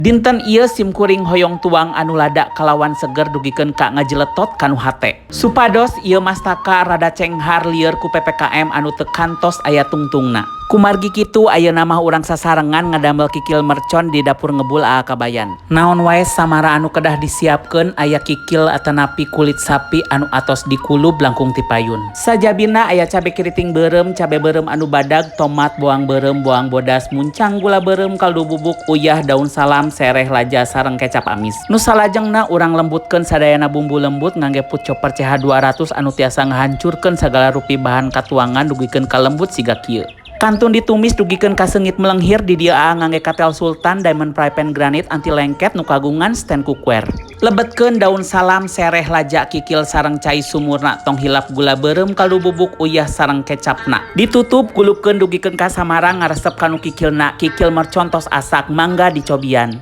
Dinten ieu simkuring hoyong tuang anu lada kalawan seger dugikeun ka ngajeletot kanu hate. Supados ieu mastaka rada cenghar lieur ku PPKM anu teu kantos aya tungtungna. Kumargi kitu ayeuna mah urang sasarengan ngadamel kikil mercon di dapur ngebul aa kabayan. Naon wae samara anu kedah disiapkeun aya kikil atanapi kulit sapi anu atos dikulub langkung ti payun. Sajabina aya cabe keriting beureum, cabe beureum anu badag, tomat, bawang beureum, bawang bodas, muncang gula beureum, kaldu bubuk, uyah, daun salam, sereh, laja, sareng kecap amis. Nu salajengna urang lembutkeun sadayana bumbu lembut ngangge put chopper CH200 anu tiasa ngahancurkeun sagala rupi bahan katuangan dugikeun ka lembut siga kieu. Kantun ditumis dugikeun ka seungit melenghir di dieu aa ngangge katel sultan diamond frypan granit anti lengket nu kagungan stand cookware. Lebetkeun daun salam, sereh, laja, kikil sareng cai sumurna tong hilap gula beureum, kaldu bubuk, uyah sareng kecapna. Ditutup gulupkeun dugikeun ka samarang ngaresep kanu kikilna, kikil mercon tos asak mangga dicobian.